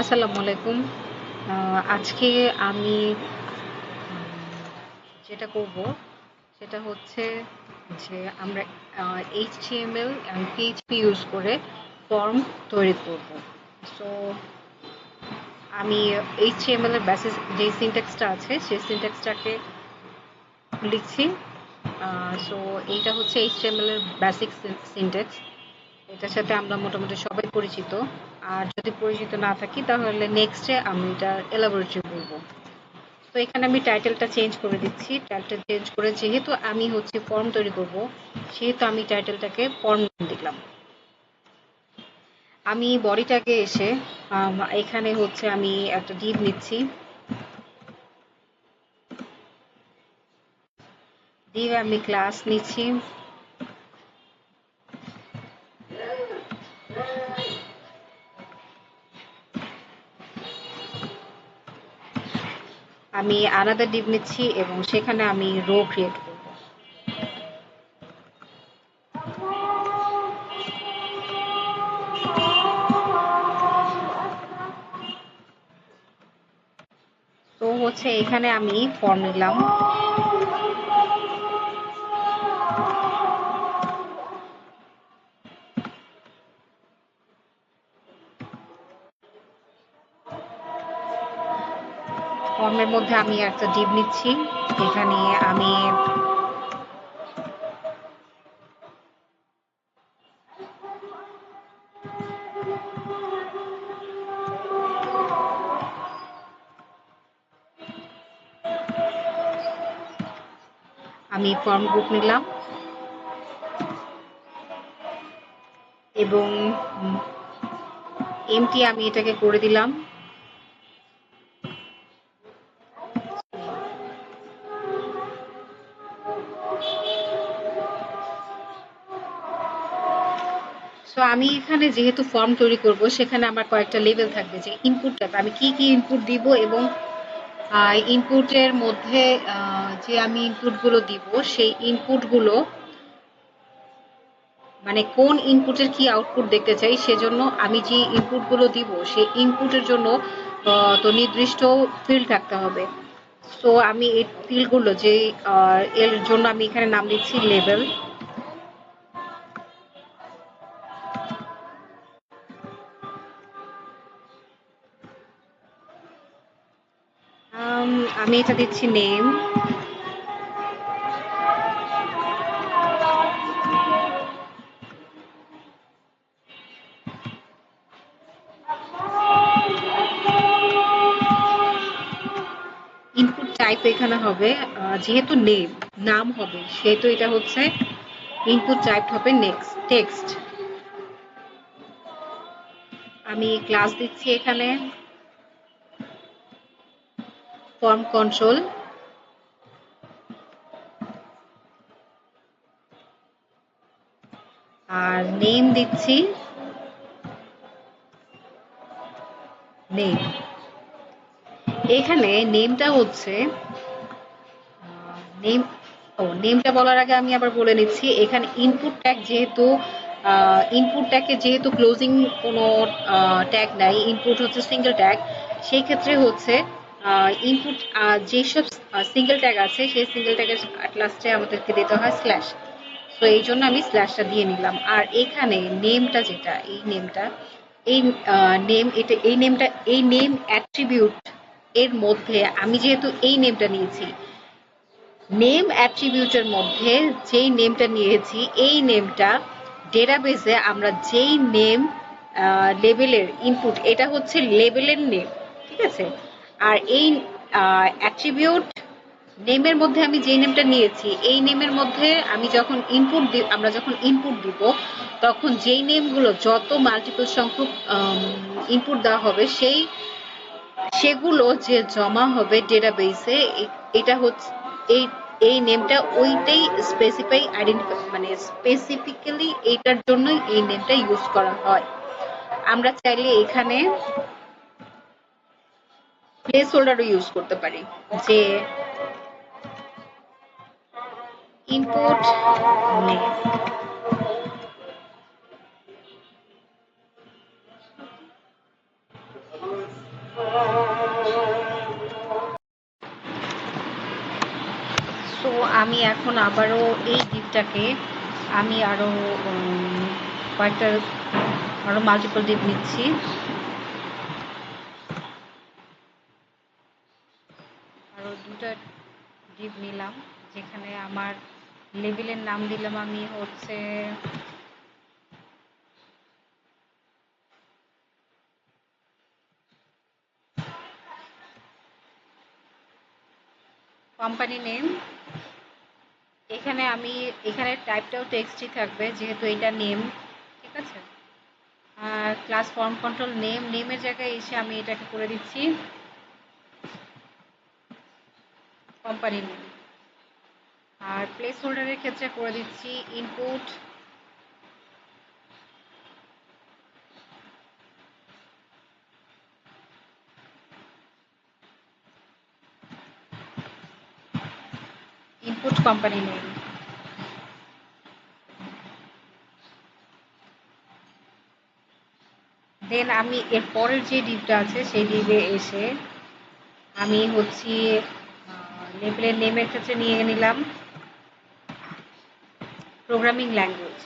আসসালামু আলাইকুম। আজকে আমি যেটা করব সেটা হচ্ছে যে আমরা HTML and PHP ইউজ করে ফর্ম তৈরি করব। সো আমি HTML এর বেসিস যে সিনট্যাক্সটা আছে সেই সিনট্যাক্সটাকে লিখছি। সো এইটা হচ্ছে HTML এর বেসিক সিনট্যাক্স। এটার সাথে আমরা মোটামুটি সবাই পরিচিত। আর যদি পরিচিত না থাকি তাহলে নেক্সটে আমি এটা এলাবোরেটরি করবো। তো এখানে আমি টাইটেলটা চেঞ্জ করে দিচ্ছি। টাইটেল চেঞ্জ করে যেহেতু আমি হচ্ছে ফর্ম তৈরি করব সেহেতু আমি টাইটেলটাকে ফর্ম দিলাম। আমি বডিটাকে এসে এখানে হচ্ছে আমি একটা ডিভ নিচ্ছি। ডিভ আমি ক্লাস নিচ্ছি। আমি আলাদা ডিভ নিচ্ছি এবং সেখানে আমি রো ক্রিয়েট করব। তো হচ্ছে এখানে আমি ফর্ম নিলাম। ফর্মের মধ্যে আমি একটা ডিভ নিচ্ছি। এখানে আমি ফর্ম গ্রুপ নিলাম এবং এমটি আমি এটাকে করে দিলাম। সো আমি এখানে যেহেতু ফর্ম তৈরি করব সেখানে আমার কয়েকটা লেভেল থাকবে যে ইনপুটটা আমি কি কি ইনপুট দিব এবং ইনপুটের মধ্যে যে আমি ইনপুটগুলো দিব সেই ইনপুটগুলো মানে কোন ইনপুটের কি আউটপুট দেখতে চাই সেজন্য আমি যে ইনপুটগুলো দিব সেই ইনপুটের জন্য তো নির্দিষ্ট ফিল্ড থাকতে হবে। সো আমি এই ফিল্ডগুলো যে এর জন্য আমি এখানে নাম দিচ্ছি লেভেল। আমি এটা দিচ্ছি নেম। ইনপুট টাইপ এখানে হবে যেহেতু নেম নাম হবে সেহেতু এটা হচ্ছে ইনপুট টাইপ হবে নেক্সট টেক্সট। আমি ক্লাস দিচ্ছি এখানে ফর্ম কন্ট্রোল। আর নেম দিচ্ছি নেম। এখানে নেমটা হচ্ছে নেম নেমটা বলার আগে আমি আবার বলে নিচ্ছি এখানে ইনপুট ট্যাগ যেহেতু ইনপুট ট্যাগে যেহেতু ক্লোজিং কোনো ট্যাগ নাই, ইনপুট হচ্ছে সিঙ্গেল ট্যাগ, সেই ক্ষেত্রে হচ্ছে ইনপুট যেসব সিঙ্গেল ট্যাগ আছে সেই সিঙ্গেল ট্যাগের লাস্টে আমাদেরকে দিতে হয় স্ল্যাশ। তো এই জন্য আমি স্ল্যাশটা দিয়ে নিলাম। আর এখানে নেমটা যেটা এই নেমটা এই নেম এটা এই নেম অ্যাট্রিবিউট এর মধ্যে আমি যেহেতু এই নেমটা নিয়েছি নেম অ্যাট্রিবিউটের মধ্যে যেই নেমটা নিয়েছি এই নেমটা ডেটাবেসে আমরা যেই নেম লেবেলের ইনপুট এটা হচ্ছে লেবেলের নেম, ঠিক আছে। আর এই অ্যাট্রিবিউট নেমের মধ্যে আমি যেই নেমটা নিয়েছি এই নেমের মধ্যে আমি যখন আমরা যখন ইনপুট দিব তখন যেই নেমগুলো যত মাল্টিপল সংখ্যক ইনপুট দেওয়া হবে সেগুলো যে জমা হবে ডেটাবেসে এটা হচ্ছে এই এই নেমটা ওইটাই মানে স্পেসিফিক্যালি এইটার জন্যই এই নেমটা ইউজ করা হয়। আমরা চাইলে এখানে প্লেস হোল্ডারও ইউজ করতে পারি যে ইনপুট নেম। আমি এখন আবারও এই ডিপটাকে আমি আরও কয়েকটা আরও মাল্টিপল ডিপ নিচ্ছি। আরও দুটা ডিপ নিলাম, যেখানে আমার লেবেলের নাম দিলাম আমি হচ্ছে কোম্পানি নেম। এখানে টাইপটাও টেক্সটই থাকবে যেহেতু এটা নেম, ঠিক আছে। ক্লাস ফর্ম কন্ট্রোল নেমের জায়গায় এসে আমি এটাকে করে দিচ্ছি কোম্পানি নেম। আর প্লেস হোল্ডারের ক্ষেত্রে করে দিচ্ছি ইনপুট কোম্পানি নেম। দেন আমি এর পরের যে ডিপটা আছে সেই ডিপে এসে আমি হচ্ছে লেবেলের নেমের ক্ষেত্রে নিয়ে নিলাম প্রোগ্রামিং ল্যাঙ্গুয়েজ।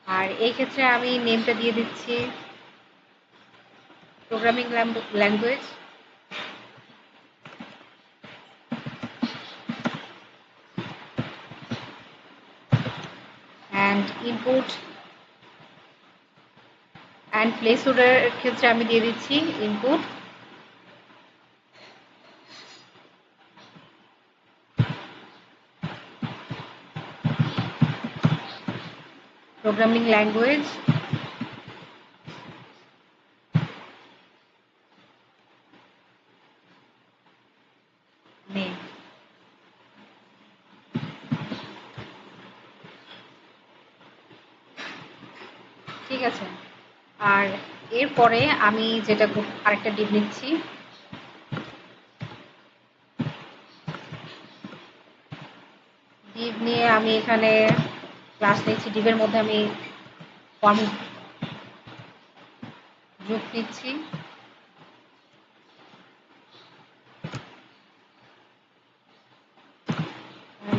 আর এই ক্ষেত্রে আমি নেমটা দিয়ে দিচ্ছি programming language. And input and place হোল্ডারের ক্ষেত্রে আমি দিয়ে দিচ্ছি ইনপুট প্রোগ্রামিং ল্যাঙ্গুয়েজ নেম। ঠিক আছে। আর এরপরে আমি যেটা আরেকটা ডিপ নিচ্ছি, ডিপ নিয়ে আমি এখানে ক্লাস নিচ্ছি, ডিপের মধ্যে আমি ফর্ম যোগ নিচ্ছি।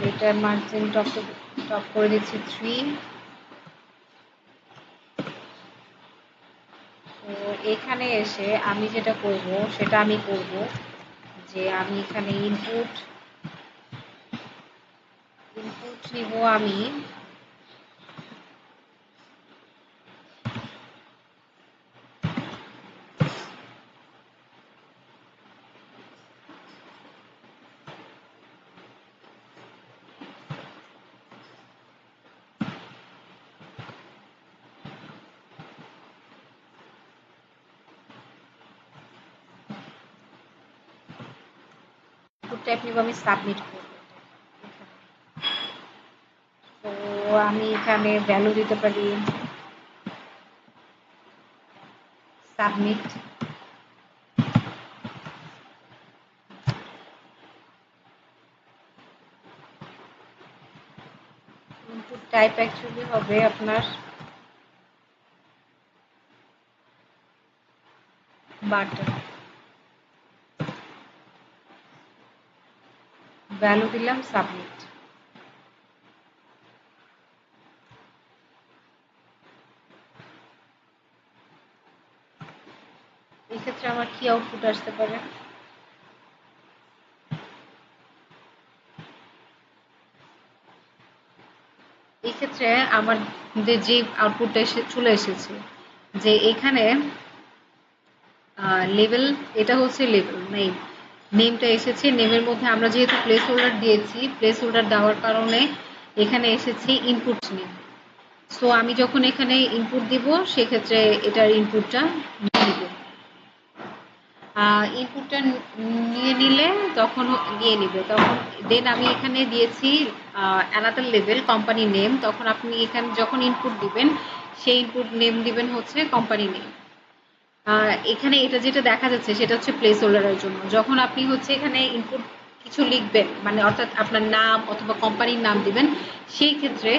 এটার মার্জিন টপ করে দিচ্ছি 3। তো এখানে এসে আমি যেটা করব সেটা আমি করব যে আমি এখানে ইনপুট নিব আমি টাইপ নিব, আমি সাবমিট করব। তো আমি এখানে ভ্যালু দিতে পারি সাবমিট। ইনপুট টাইপ অ্যাকচুয়ালি হবে আপনার বাটন। ভ্যালু দিলাম সাবমিট। এক্ষেত্রে আমার কি আউটপুট আসতে পারে? এক্ষেত্রে আমাদের যে আউটপুটটা চলে এসেছে যে এখানে লেভেল, এটা হচ্ছে লেভেল নেমটা এসেছে। নেমের মধ্যে আমরা যেহেতু প্লেস হোল্ডার দিয়েছি, প্লেস হোল্ডার দেওয়ার কারণে এখানে এসেছে ইনপুট নেম। সো আমি যখন এখানে ইনপুট দিব সেক্ষেত্রে এটার ইনপুটটা নিয়ে নিব। ইনপুটটা নিয়ে নিলে তখন নিয়ে নিবে তখন দেন আমি এখানে দিয়েছি অ্যানাদার লেভেল কোম্পানি নেম। তখন আপনি এখানে যখন ইনপুট দিবেন সেই ইনপুট নেম দিবেন হচ্ছে কোম্পানি নেম। এখানে এটা যেটা দেখা যাচ্ছে সেটা হচ্ছে প্লেস হোল্ডারের জন্য। যখন আপনি হচ্ছে এখানে ইনপুট কিছু লিখবেন, মানে অর্থাৎ আপনার নাম অথবা কোম্পানির নাম দিবেন, সেই ক্ষেত্রে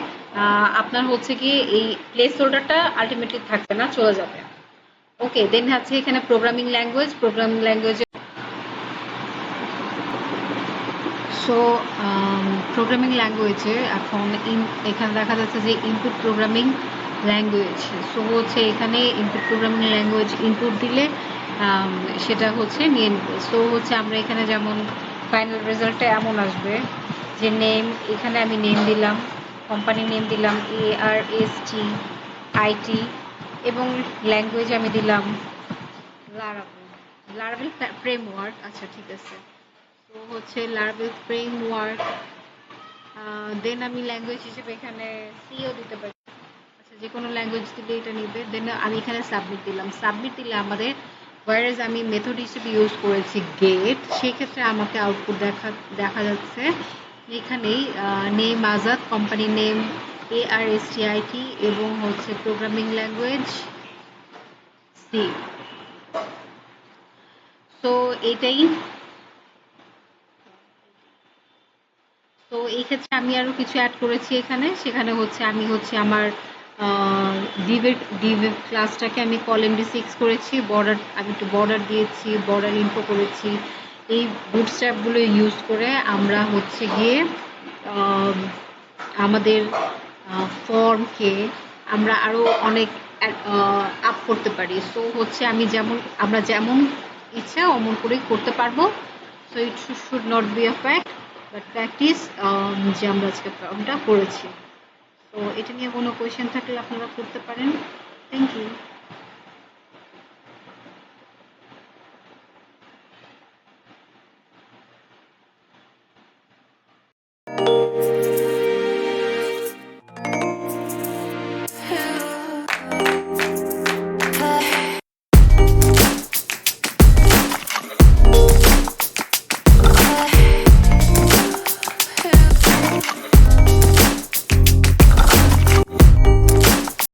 আপনার হচ্ছে কি এই প্লেস হোল্ডারটা আলটিমেটলি থাকবে না, চলে যাবে। ওকে, দেন হচ্ছে এখানে প্রোগ্রামিং ল্যাঙ্গুয়েজ। সো প্রোগ্রামিং ল্যাঙ্গুয়েজে এখন এখানে দেখা যাচ্ছে যে ইনপুট প্রোগ্রামিং ল্যাঙ্গুয়েজ। সো হচ্ছে এখানে ইনপুট প্রোগ্রামিং ল্যাঙ্গুয়েজ ইনপুট দিলে সেটা হচ্ছে নিয়ে নেবে। সো হচ্ছে আমরা এখানে যেমন ফাইনাল রেজাল্টটা এমন আসবে যে নেম, এখানে আমি নেম দিলাম, কোম্পানি নেম দিলাম ARST IT, এবং ল্যাঙ্গুয়েজ আমি দিলাম লারাভেল। লারাভেল ফ্রেমওয়ার্ক, আচ্ছা ঠিক আছে। তো হচ্ছে লারাভেল ফ্রেমওয়ার্ক। দেন আমি ল্যাঙ্গুয়েজ হিসেবে এখানে সিও দিতে পারি। আচ্ছা, যে কোনো ল্যাঙ্গুয়েজ দিলে এটা নিবে। দেন আমি এখানে সাবমিট দিলাম। সাবমিট দিলে আমাদের, ওয়ারেজ আমি মেথড হিসেবে ইউজ করেছি গেট, সেই ক্ষেত্রে আমাকে আউটপুট দেখা যাচ্ছে এখানেই name Azad, company name ARSTIT, এবং হচ্ছে প্রোগ্রামিং ল্যাঙ্গুয়েজ সি। তো এটাই। তো এই ক্ষেত্রে আমি আরো কিছু অ্যাড করেছি এখানে। সেখানে হচ্ছে আমি হচ্ছে আমার ডিভের ক্লাসটাকে আমি কল MD6 করেছি, বর্ডার আমি একটু বর্ডার দিয়েছি, বর্ডার ইনফো করেছি। এই বুটস্ট্র্যাপগুলো ইউজ করে আমরা হচ্ছে গিয়ে আমাদের ফর্মকে আমরা আরো অনেক আপ করতে পারি। সো হচ্ছে আমরা যেমন ইচ্ছা অমন করেই করতে পারবো। So it should not be a fact but practice, যে আমরা আজকে ফর্মটা করেছি। তো এটা নিয়ে কোনো কোয়েশ্চেন থাকলে আপনারা করতে পারেন। Thank you.